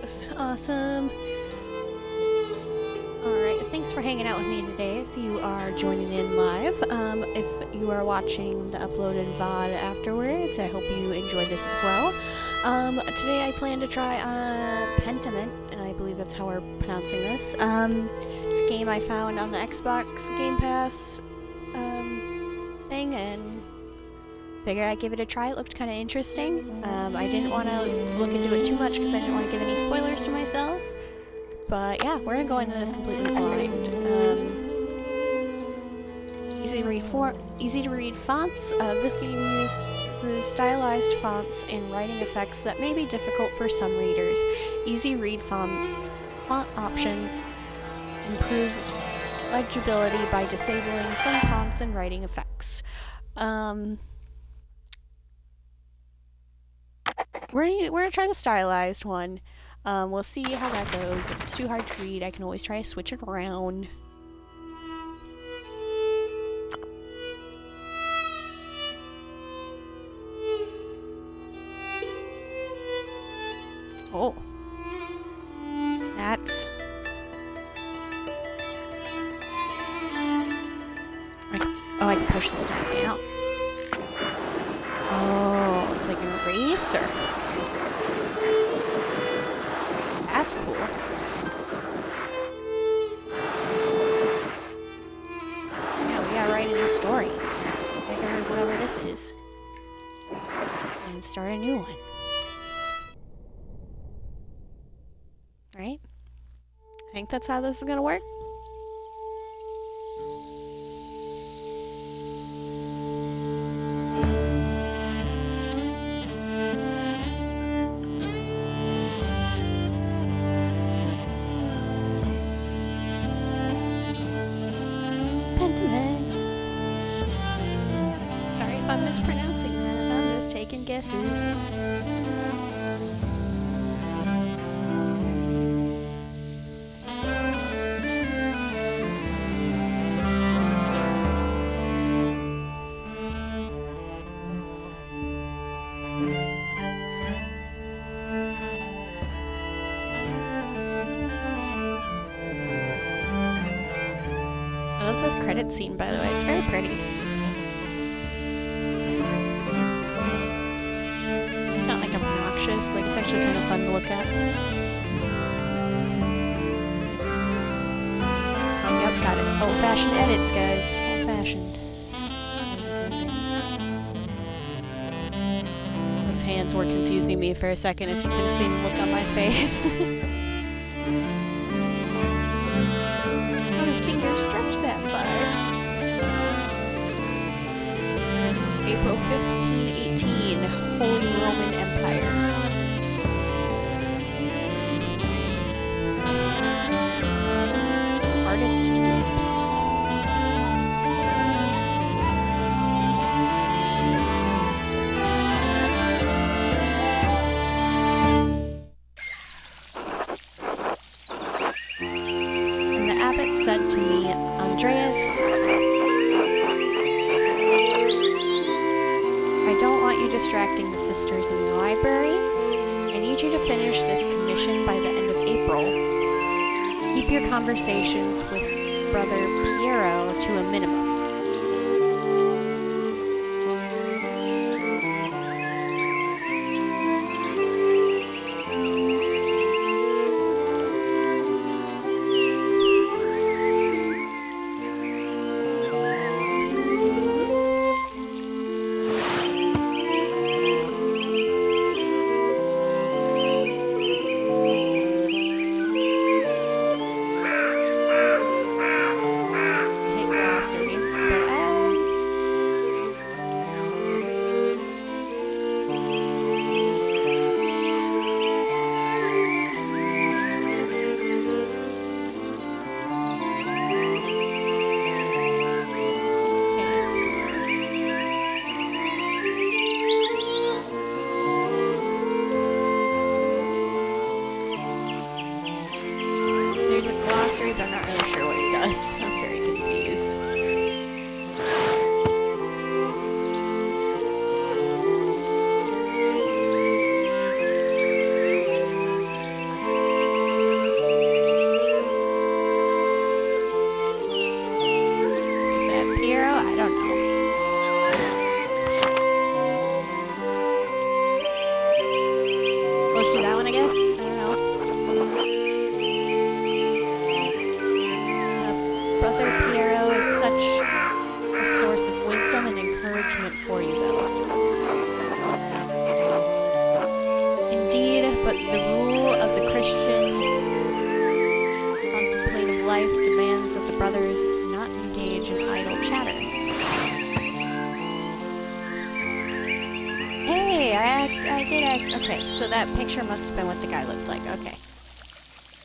goes. Awesome. Alright, thanks for hanging out with me today if you are joining in live. If you are watching the uploaded VOD afterwards, I hope you enjoyed this as well. Today I plan to try Pentiment, and I believe that's how we're pronouncing this. It's a game I found on the Xbox Game Pass thing, and figured I'd give it a try. It looked kind of interesting. I didn't want to look into it too much because I didn't want to give any spoilers to myself. But yeah, we're gonna go into this completely blind. Easy to read fonts. This game uses stylized fonts and writing effects that may be difficult for some readers. Easy read font options improve legibility by disabling some fonts and writing effects. We're gonna try the stylized one. We'll see how that goes. If it's too hard to read, I can always try to switch it around. Oh. That's... Oh, I can push this down. Oh, it's like an eraser. That's cool. Yeah, we gotta write a new story. Like whatever this is. And start a new one. Right? I think that's how this is gonna work. Sorry if I'm mispronouncing that. I'm just taking guesses. I love this credit scene, by the way. It's very pretty. It's not like obnoxious. Like, it's actually kind of fun to look at. Oh, yep, got it. Old-fashioned edits, guys. Old-fashioned. Those hands were confusing me for a second, if you could have seen the look on my face. April 1518, Holy Roman Empire. Artist sleeps. And the abbot said to me, Andreas, I don't want you distracting the sisters in the library. I need you to finish this commission by the end of April. Keep your conversations with Brother Piero to a minimum. Glossary. Okay, so that picture must have been what the guy looked like. Okay.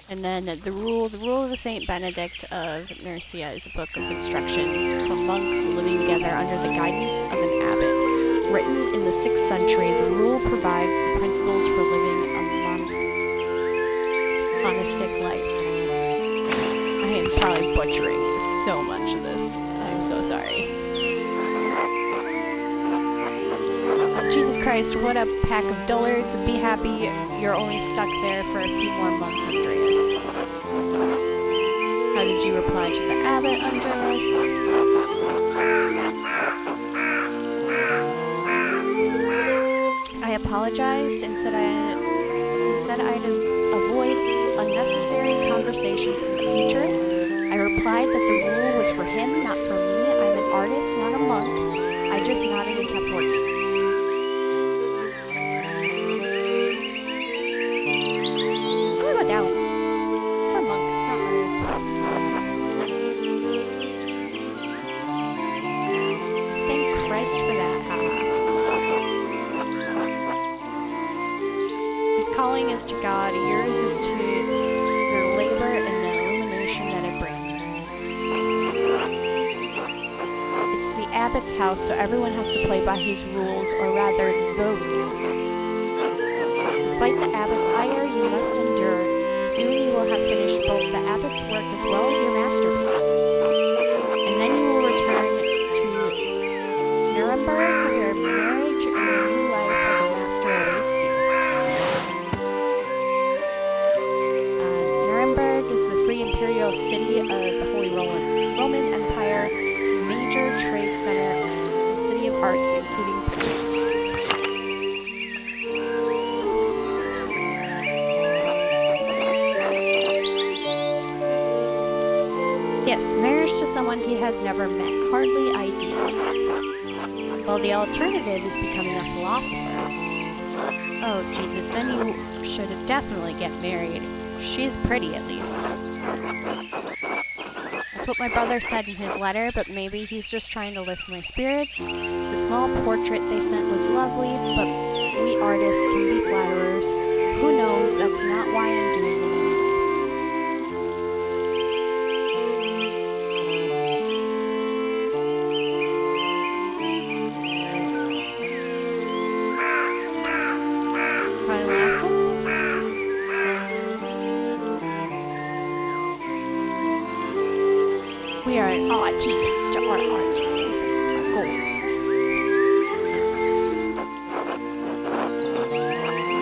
And then the rule of the Saint Benedict of Nursia is a book of instructions for monks living together under the guidance of an abbot. Written in the 6th century, the rule provides the principles for living a monastic life. I am probably butchering so much of this. I'm so sorry. Jesus Christ, what a pack of dullards. Be happy you're only stuck there for a few more months, Andreas. How did you reply to the abbot, Andreas? I apologized and said I'd avoid unnecessary conversations in the future. I replied that the rule was for him, not for me. I'm an artist, not a monk. I just nodded and kept working. Is to God, yours is to your labor and the illumination that it brings. It's the abbot's house, so everyone has to play by his rules, or rather, the rule. Despite the abbot's ire, you must endure. Soon you will have finished both the abbot's work as well as your masterpiece. And then you will return to Nuremberg, where marriage and a new life as a master awaits you. Is the free imperial city of the Holy Roman Empire, major trade center, and city of arts, including printing. Yes, marriage to someone he has never met. Hardly ideal. Well, the alternative is becoming a philosopher. Oh, Jesus, then you should definitely get married. She's pretty, at least. That's what my brother said in his letter, but maybe he's just trying to lift my spirits. The small portrait they sent was lovely, but we artists can be flatterers. Who knows, that's not why I'm doing it anyway. We are an artiste, or artist, our goal.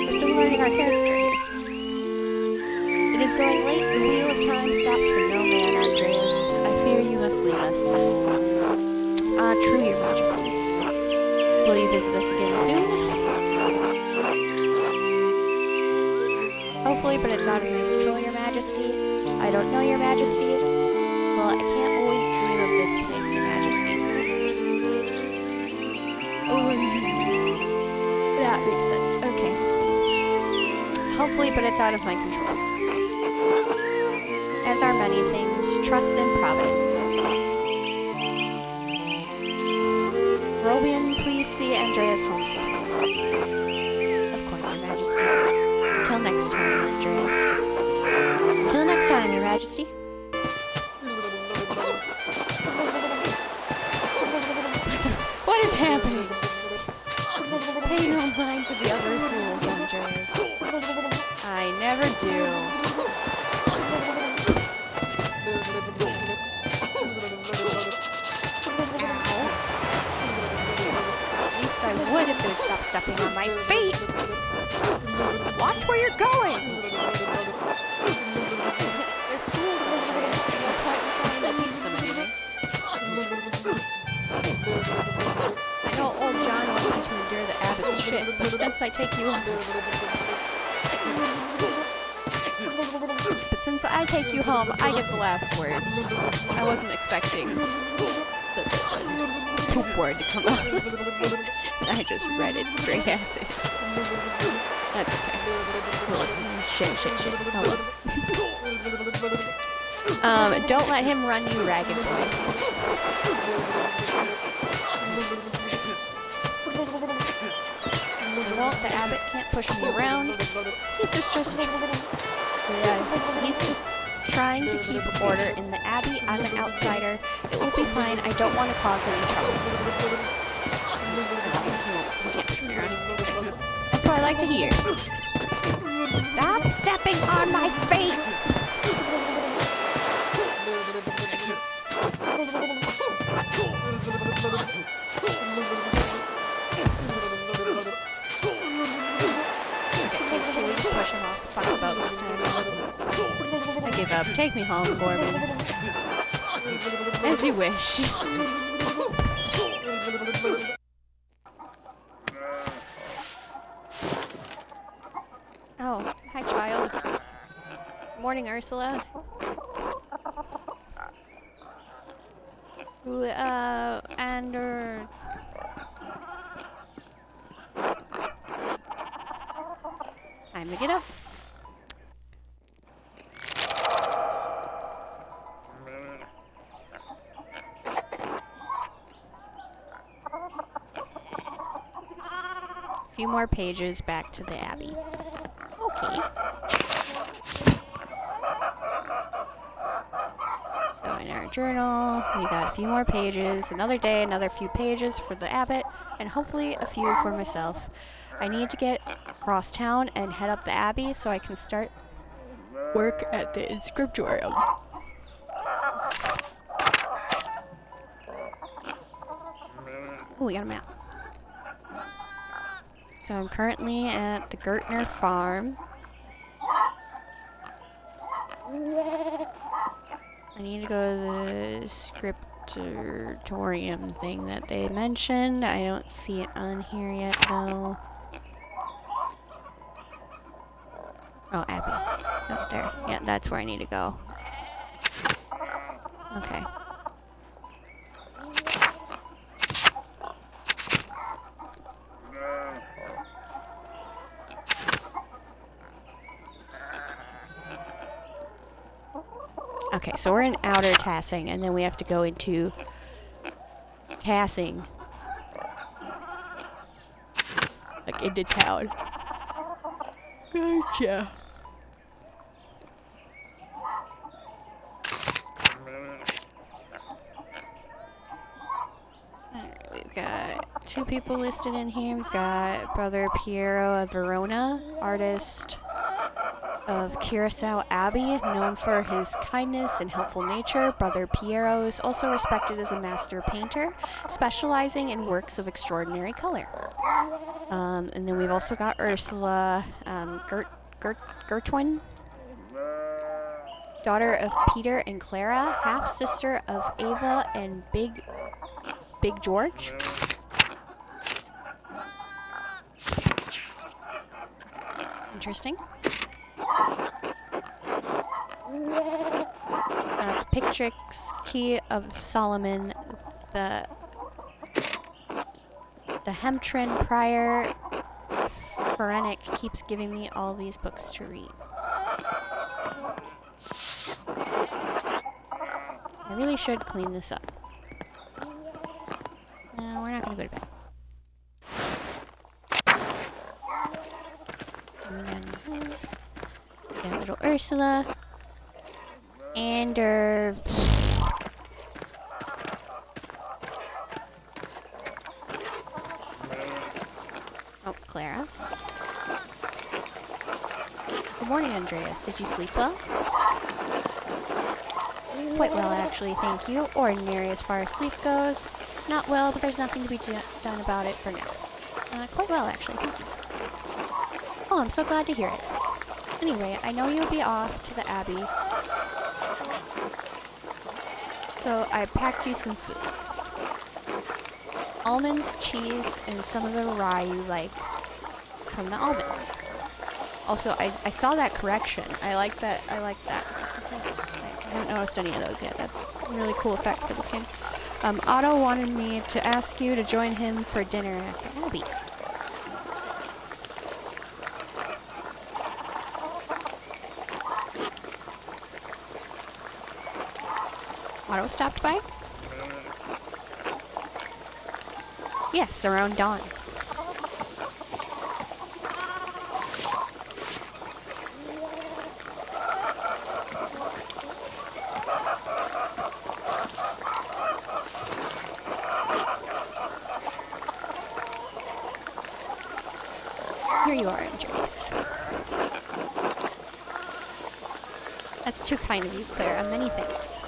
We're still learning our character here. It is growing late. The wheel of time stops for no man, Andreas. I fear you must leave us. True, your majesty. Will you visit us again soon? Hopefully, but it's out of my control, your majesty. I don't know, your majesty. Well, I can't always dream of this place, your majesty. Oh, that makes sense. Okay. Hopefully, but it's out of my control. As are many things, trust in providence. Robian, please see Andreas home safely. Of course, your majesty. Until next time, Andreas. Until next time, your majesty. What is happening? Pay no mind to the other fools, Andreas. I never do. Ow. At least I would if they'd stop stepping on my feet. Watch where you're going. They're fools, Andreas. No point in trying to teach them anything. I know old John wants you to endure the abbot's shit, but since I take you home, I get the last word. I wasn't expecting the poop word to come out. I just read it straight as is. That's okay. Shit. Oh, don't let him run you ragged, boy. Well, the abbot can't push me around. He's just trying to keep order in the abbey. I'm an outsider. It will be fine. I don't want to cause any trouble. He can't push me around. That's what I like to hear. Stop stepping on my feet! Push him off the fucking boat this time. I give up. Take me home, Corbin. As you wish. Oh, hi, child. Morning, Ursula. Time to get up. A few more pages back to the Abbey. Okay. So in our journal, we got a few more pages. Another day, another few pages for the abbot, and hopefully a few for myself. I need to get across town and head up the abbey so I can start work at the inscriptorium. Oh, we got a map. So I'm currently at the Gertner farm. I need to go to the scriptorium thing that they mentioned. I don't see it on here yet, though. Oh, Abbey. Oh, there. Yeah, that's where I need to go. Okay. Okay, so we're in outer Tassing, and then we have to go into Tassing. Like, into town. Gotcha. Alright, we've got 2 people listed in here. We've got Brother Piero of Verona, artist of Curacao Abbey, known for his kindness and helpful nature. Brother Piero is also respected as a master painter, specializing in works of extraordinary color. And then we've also got Ursula, Gertwin, daughter of Peter and Clara, half-sister of Ava and Big George. Interesting. Pictrix, Key of Solomon, the Hemtrin Prior Pharenic keeps giving me all these books to read. I really should clean this up. No, we're not gonna go to bed. And then little Ursula. And oh, Clara. Good morning, Andreas. Did you sleep well? Quite well, actually, thank you. Ordinary as far as sleep goes. Not well, but there's nothing to be done about it for now. Quite well, actually, thank you. Oh, I'm so glad to hear it. Anyway, I know you'll be off to the Abbey, so I packed you some food. Almonds, cheese, and some of the rye you like from the almonds. Also, I saw that correction. I like that. I haven't noticed any of those yet. That's a really cool effect for this game. Otto wanted me to ask you to join him for dinner at the Abbey. Otto stopped by? Yes, around dawn. Here you are, Andres. That's too kind of you, Clara. Many thanks.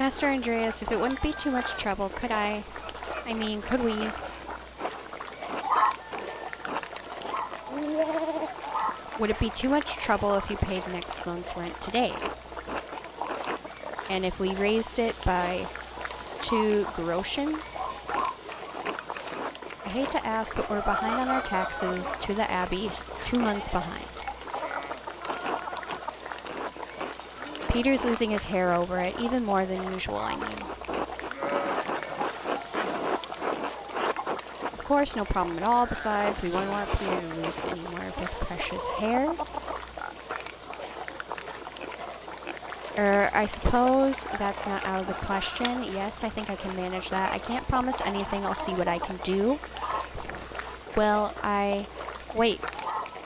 Master Andreas, if it wouldn't be too much trouble, could we? Would it be too much trouble if you paid next month's rent today? And if we raised it by 2 groschen? I hate to ask, but we're behind on our taxes to the Abbey, 2 months behind. Peter's losing his hair over it, even more than usual, I mean. Of course, no problem at all. Besides, we wouldn't want Peter to lose any more of his precious hair. I suppose that's not out of the question. Yes, I think I can manage that. I can't promise anything. I'll see what I can do. Well, wait.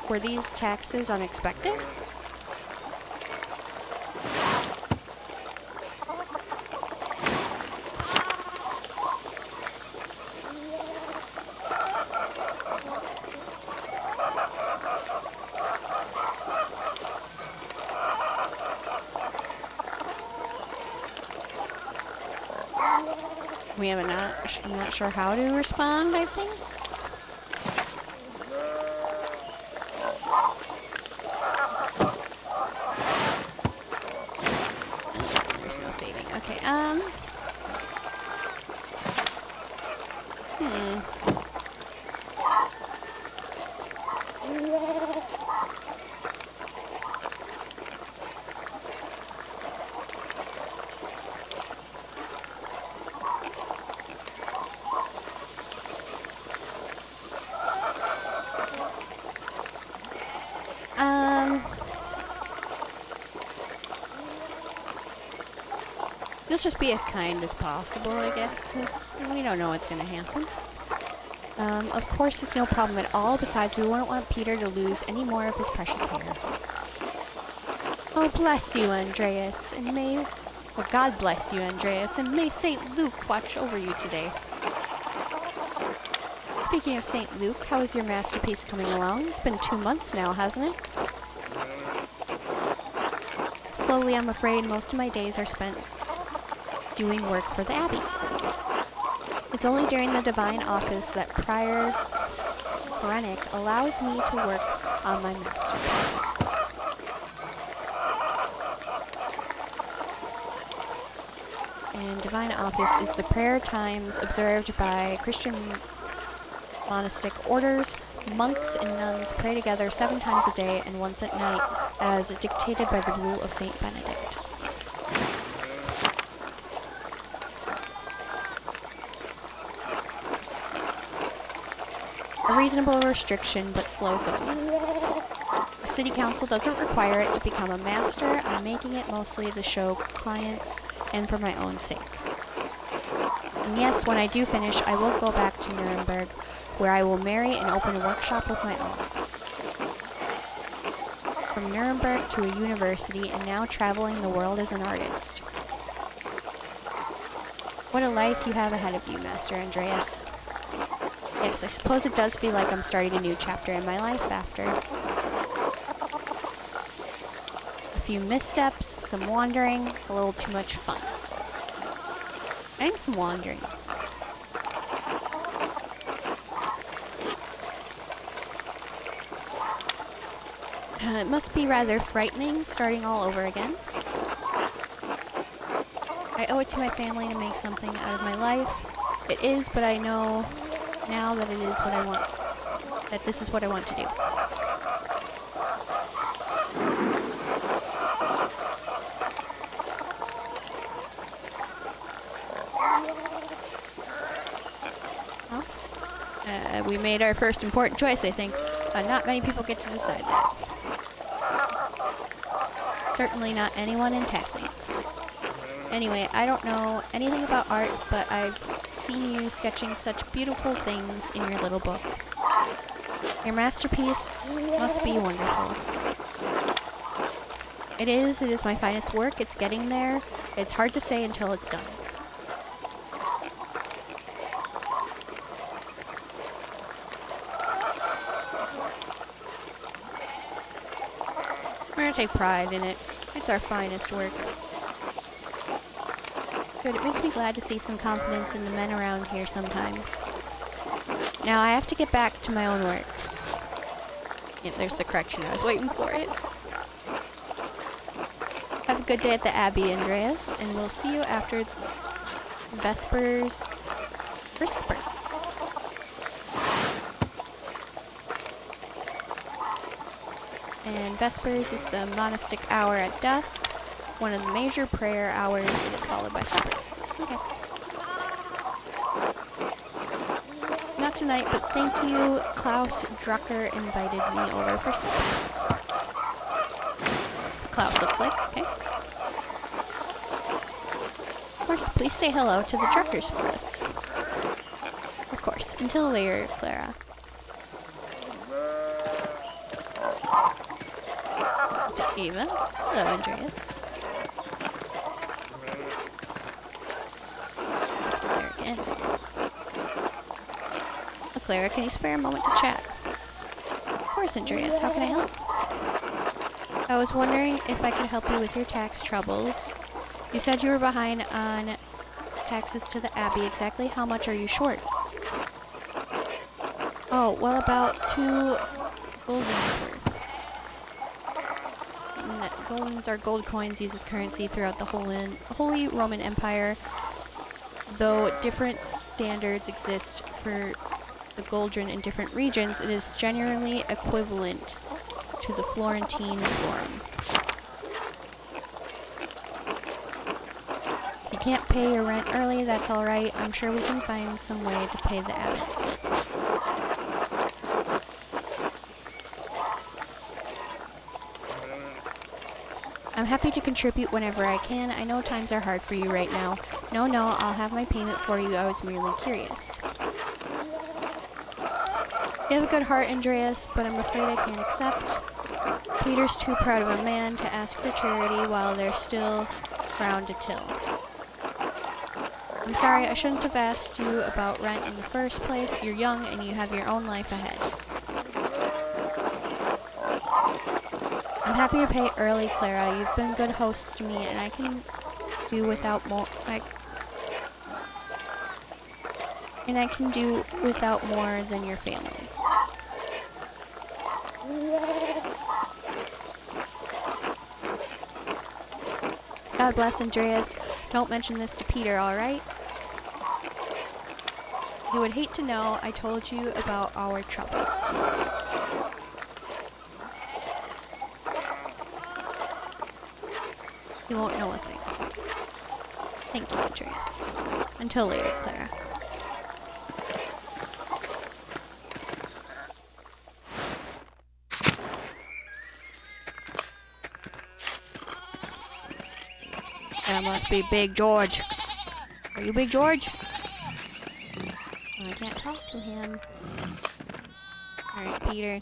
Were these taxes unexpected? I'm not sure how to respond, I think. There's no saving. Okay, let's just be as kind as possible, I guess, because we don't know what's going to happen. Of course, it's no problem at all. Besides, we won't want Peter to lose any more of his precious hair. Oh, bless you, Andreas, and God bless you, Andreas, and may St. Luke watch over you today. Speaking of St. Luke, how is your masterpiece coming along? It's been 2 months now, hasn't it? Slowly, I'm afraid most of my days are spent doing work for the Abbey. It's only during the Divine Office that Prior Korenik allows me to work on my masterpiece. And Divine Office is the prayer times observed by Christian monastic orders. Monks and nuns pray together 7 times a day and once at night, as dictated by the rule of Saint Benedict. A reasonable restriction, but slow going. The city council doesn't require it to become a master. I'm making it mostly to show clients and for my own sake. And yes, when I do finish, I will go back to Nuremberg, where I will marry and open a workshop of my own. From Nuremberg to a university, and now traveling the world as an artist. What a life you have ahead of you, Master Andreas. Yes, I suppose it does feel like I'm starting a new chapter in my life after a few missteps, some wandering, a little too much fun. I think some wandering. It must be rather frightening starting all over again. I owe it to my family to make something out of my life. It is, but I know now that it is what I want, that this is what I want to do. Well, we made our first important choice, I think. Not many people get to decide that. Certainly not anyone in Tassing. Anyway, I don't know anything about art, but I've seen you sketching such beautiful things in your little book. Your masterpiece must be wonderful. It is my finest work. It's getting there. It's hard to say until it's done. gonna take pride in it. It's our finest work. Good, it makes me glad to see some confidence in the men around here sometimes. Now I have to get back to my own work. Yep, there's the correction. I was waiting for it. Have a good day at the Abbey, Andreas, and we'll see you after Vespers for supper. And Vespers is the monastic hour at dusk, one of the major prayer hours. It is followed by supper. Okay. Not tonight, but thank you. Klaus Drucker invited me over for supper. Klaus looks like, okay. Of course, please say hello to the Druckers for us. Of course, until later, Clara. To Eva. Hello, Andreas. There again. Oh, Clara, can you spare a moment to chat? Of course, Andreas. How can I help? I was wondering if I could help you with your tax troubles. You said you were behind on taxes to the Abbey. Exactly how much are you short? Oh, well, about 2 guldens worth. Guldens are gold coins used as currency throughout the Holy Roman Empire. Though different standards exist for the guldron in different regions, it is generally equivalent to the Florentine florin. If you can't pay your rent early, that's alright. I'm sure we can find some way to pay the abbot. I'm happy to contribute whenever I can. I know times are hard for you right now. No, I'll have my payment for you. I was merely curious. You have a good heart, Andreas, but I'm afraid I can't accept. Peter's too proud of a man to ask for charity while there's still ground to till. I'm sorry, I shouldn't have asked you about rent in the first place. You're young and you have your own life ahead. I'm happy to pay early, Clara. You've been good hosts to me, and I can do without more. I can do without more than your family. God bless, Andreas. Don't mention this to Peter, alright? He would hate to know I told you about our troubles. He won't know a thing. Thank you, Andreas. Until later, Clara. That must be Big George. Are you Big George? I can't talk to him. Alright, Peter.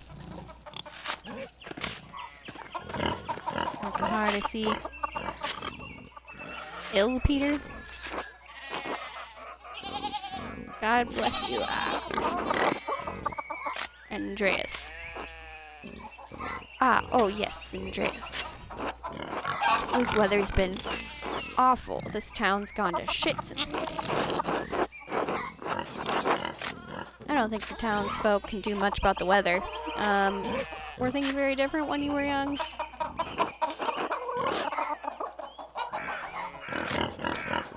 Working hard, I see. Ill, Peter? God bless you. Andreas. Oh yes, Andreas. This weather's been awful. This town's gone to shit since my days. I don't think the townsfolk can do much about the weather. Were things very different when you were young?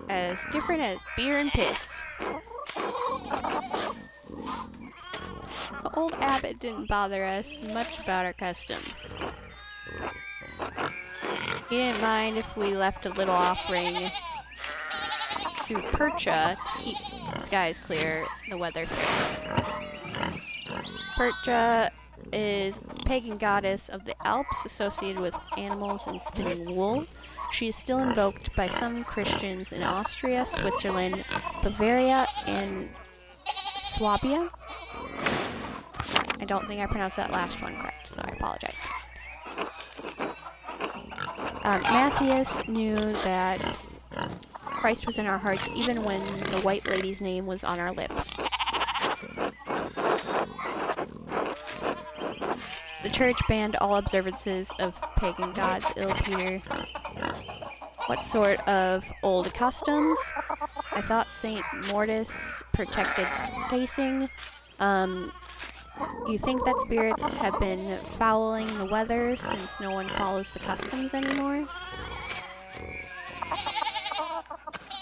As different as beer and piss. The old abbot didn't bother us much about our customs. He didn't mind if we left a little offering to Percha to keep the skies clear, the weather fair. Percha is a pagan goddess of the Alps associated with animals and spinning wool. She is still invoked by some Christians in Austria, Switzerland, Bavaria, and Swabia. I don't think I pronounced that last one correct, so I apologize. Matthias knew that Christ was in our hearts even when the White Lady's name was on our lips. The church banned all observances of pagan gods. Ill Peter. What sort of old customs? I thought Saint Mortis protected Tasing. You think that spirits have been fouling the weather since no one follows the customs anymore?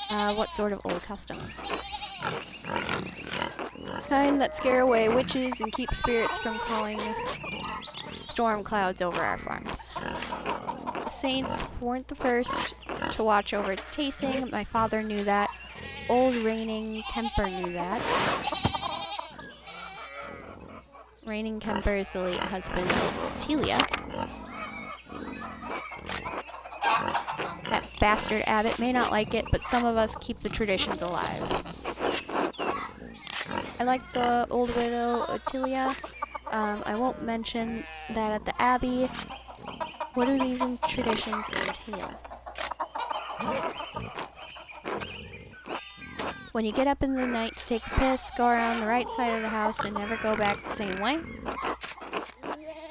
What sort of old customs? Kind that scare away witches and keep spirits from calling storm clouds over our farms. The saints weren't the first to watch over Tasing. My father knew that. Old Reigning Kemper knew that. Reigning Kemper is the late husband of Telia. That bastard abbot may not like it, but some of us keep the traditions alive. I like the old widow Telia. I won't mention that at the abbey. What do these traditions entail? When you get up in the night to take a piss, go around the right side of the house and never go back the same way.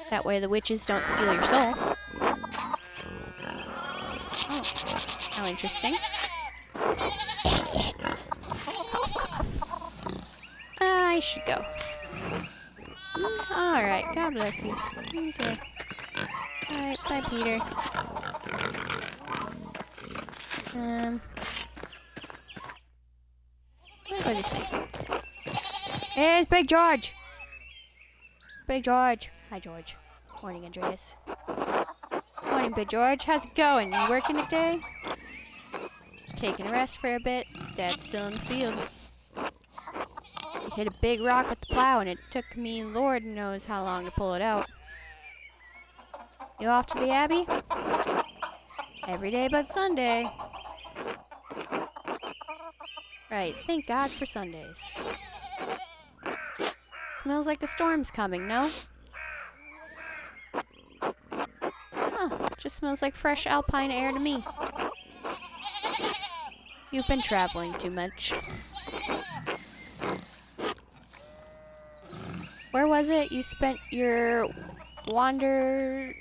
That way the witches don't steal your soul. Oh, how interesting. Cough, cough. I should go. Alright, God bless you. Okay. Alright, bye, Peter. I'll go this way. Hey, it's Big George! Big George. Hi, George. Morning, Andreas. Morning, Big George. How's it going? You working today? Just taking a rest for a bit. Dad's still in the field. He hit a big rock with the plow, and it took me Lord knows how long to pull it out. You off to the Abbey? Every day but Sunday. Right, thank God for Sundays. Smells like a storm's coming, no? Huh, just smells like fresh alpine air to me. You've been traveling too much. Where was it you spent your wanderjare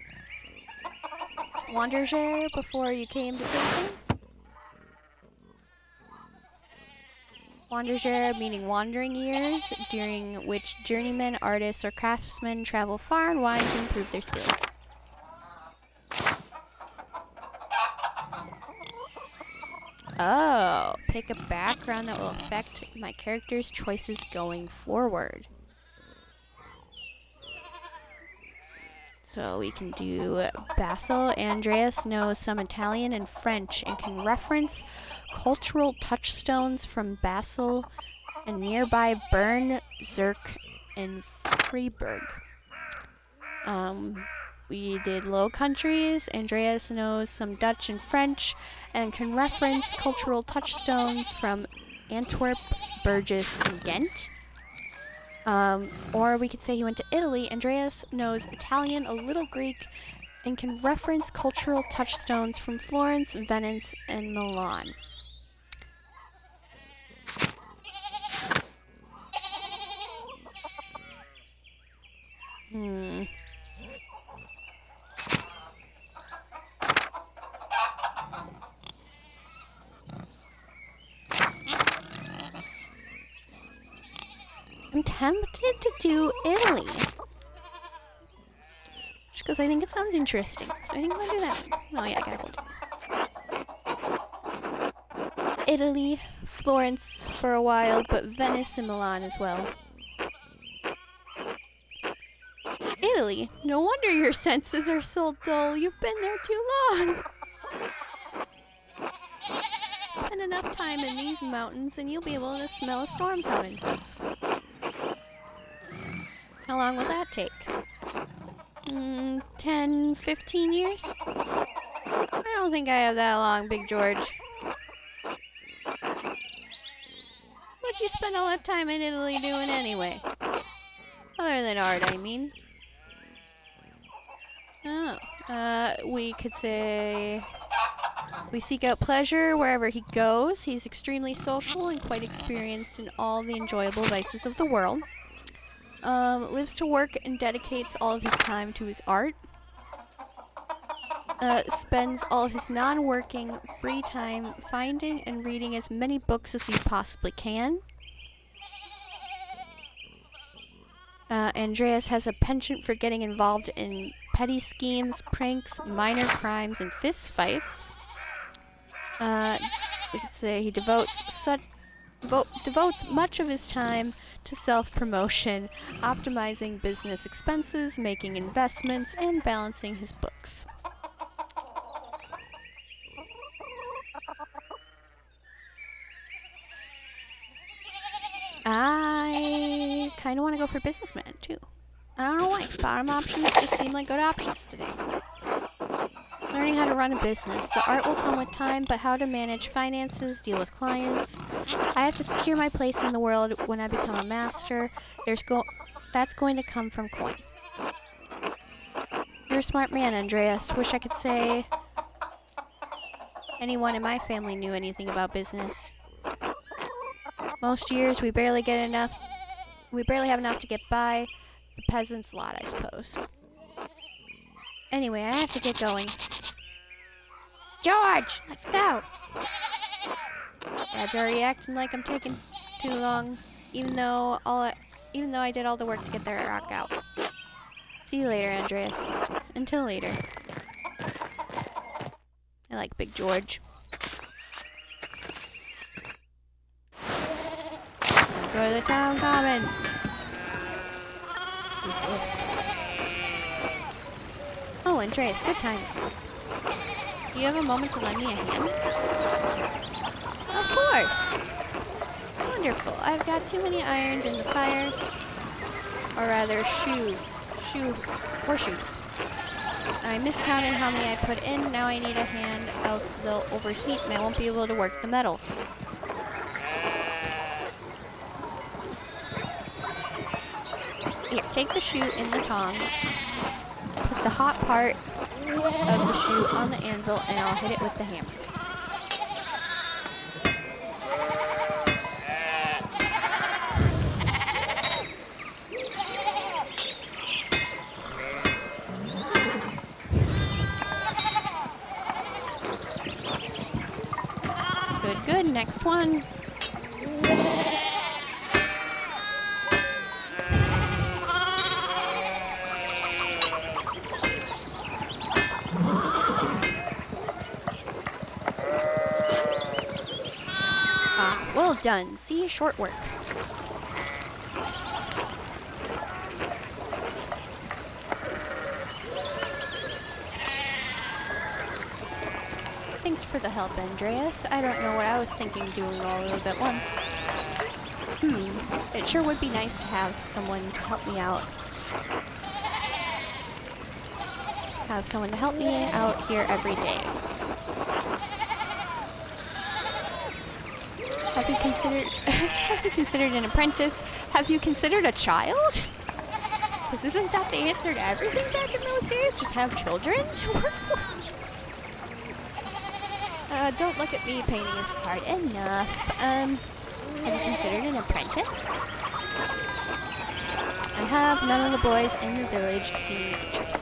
before you came to Tasting? Wanderjare meaning wandering years, during which journeymen, artists, or craftsmen travel far and wide to improve their skills. Oh, pick a background that will affect my character's choices going forward. So we can do Basil. Andreas knows some Italian and French and can reference cultural touchstones from Basel and nearby Bern, Zurich, and Freiburg. We did Low Countries. Andreas knows some Dutch and French and can reference cultural touchstones from Antwerp, Burgess, and Ghent. Or we could say he went to Italy. Andreas knows Italian, a little Greek, and can reference cultural touchstones from Florence, Venice, and Milan. I'm tempted to do Italy. Just because I think it sounds interesting. So I think I'm going to do that one. Oh yeah, I gotta hold it. Italy, Florence for a while, but Venice and Milan as well. Italy? No wonder your senses are so dull. You've been there too long. Spend enough time in these mountains and you'll be able to smell a storm coming. How long will that take? 10, 15 years? I don't think I have that long, Big George. What'd you spend all that time in Italy doing anyway? Other than art, I mean. Oh, we could say we seek out pleasure wherever he goes. He's extremely social and quite experienced in all the enjoyable vices of the world. Lives to work and dedicates all of his time to his art. Spends all of his non-working free time finding and reading as many books as he possibly can. Andreas has a penchant for getting involved in petty schemes, pranks, minor crimes, and fist fights. We could say he devotes much of his time to self-promotion, optimizing business expenses, making investments, and balancing his books. I kind of want to go for businessman, too. I don't know why. Bottom options just seem like good options today. Learning how to run a business. The art will come with time, but how to manage finances, deal with clients. I have to secure my place in the world when I become a master. That's going to come from coin. You're a smart man, Andreas. Wish I could say anyone in my family knew anything about business. Most years we barely have enough to get by. The peasant's lot, I suppose. Anyway, I have to get going. George, let's go. Dad's already acting like I'm taking too long, even though I did all the work to get the rock out. See you later, Andreas. Until later. I like Big George. Go to the town commons. Oh, Andreas, good time. Do you have a moment to lend me a hand? Of course. Wonderful. I've got too many irons in the fire. Or rather, horseshoes. I miscounted how many I put in. Now I need a hand, else they'll overheat and I won't be able to work the metal. Here, take the shoe in the tongs. Put the hot part of the shoe on the anvil and I'll hit it with the hammer. Good, next one. Well done. See, short work. Thanks for the help, Andreas. I don't know what I was thinking doing all those at once. It sure would be nice to have someone to help me out. Have someone to help me out here every day. Have you considered an apprentice? Have you considered a child? Because isn't that the answer to everything back in those days? Just have children to work for? Don't look at me, painting is hard enough. Have you considered an apprentice? I have. None of the boys in the village seem interested.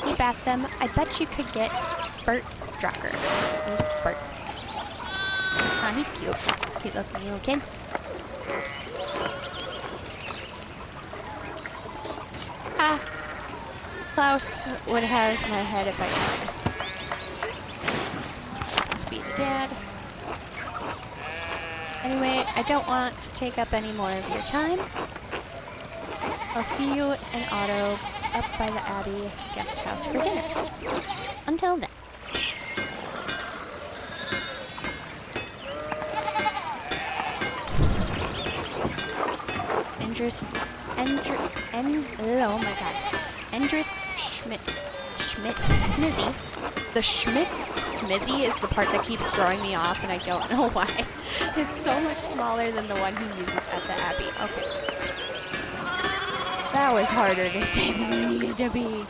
Keep at them. I bet you could get Bert Drucker. Who's Bert? Ah, he's cute. Cute looking little kid. Ah. Klaus would have my head if I tried. This must be the dad. Anyway, I don't want to take up any more of your time. I'll see you and Otto up by the Abbey guest house for dinner. Until then. Oh my god. Endris Smithy. The Schmidt's Smithy is the part that keeps throwing me off, and I don't know why. It's so much smaller than the one he uses at the Abbey. Okay. That was harder to say than it needed to be.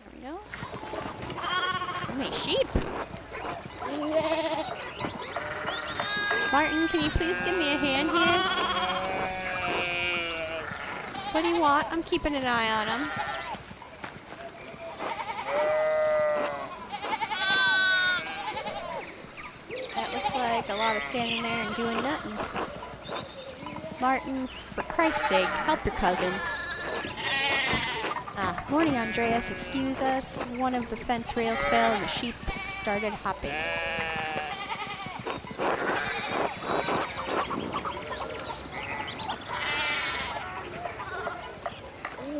There we go. Oh, my sheep. can you please give me a hand here? What do you want? I'm keeping an eye on him. That looks like a lot of standing there and doing nothing. Martin, for Christ's sake, help your cousin. Morning, Andreas. Excuse us. One of the fence rails fell and the sheep started hopping.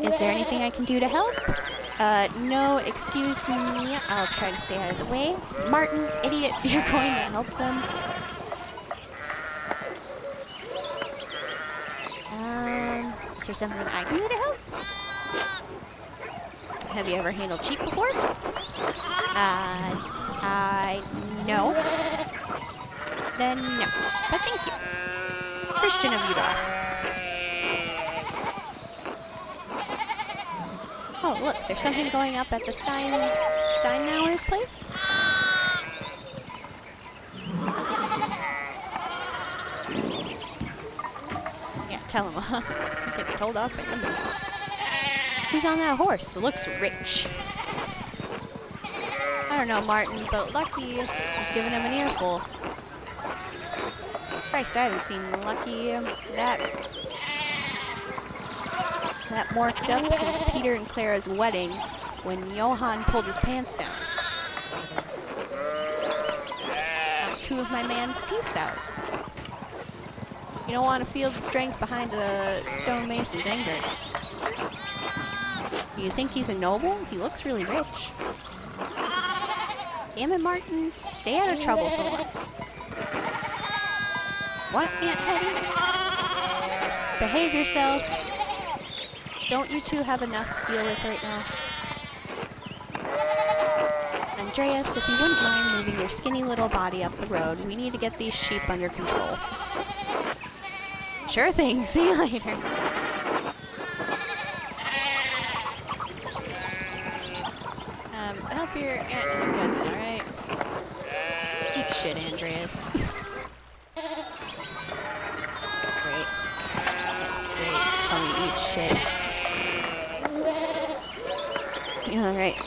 Is there anything I can do to help? No, excuse me. I'll try to stay out of the way. Martin, idiot, you're going to help them. Is there something I can do to help? Have you ever handled sheep before? No. Then no. But thank you. Christian of Utah. Oh, look, there's something going up at the Steinauer's place? Yeah, tell him. Get told off by somebody. Who's on that horse? It looks rich. I don't know, Martin, but Lucky was giving him an earful. Christ, I haven't seen Lucky that morked up since Peter and Clara's wedding when Johann pulled his pants down. Knocked 2 of my man's teeth out. You don't want to feel the strength behind a stonemason's anger. Do you think he's a noble? He looks really rich. Damn it, Martin. Stay out of trouble for once. What, Aunt Hetty? Behave yourself. Don't you two have enough to deal with right now? Andreas, if you wouldn't mind moving your skinny little body up the road, we need to get these sheep under control. Sure thing. See you later. Help your aunt and your cousin, alright? Eat shit, Andreas. Great. That's great. Tell me to eat shit. Alright.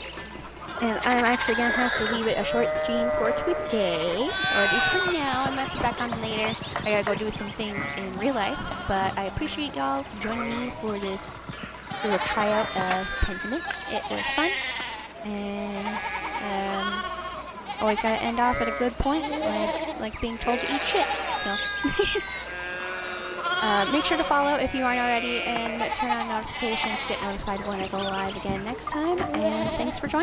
And I'm actually gonna have to leave it a short stream for today. Or at least for now. I might be back on later. I gotta go do some things in real life. But I appreciate y'all for joining me for this little tryout of Pentiment. It was fun. And always gotta end off at a good point, like being told to eat shit. So make sure to follow if you aren't already, and turn on notifications to get notified when I go live again next time. And thanks for joining.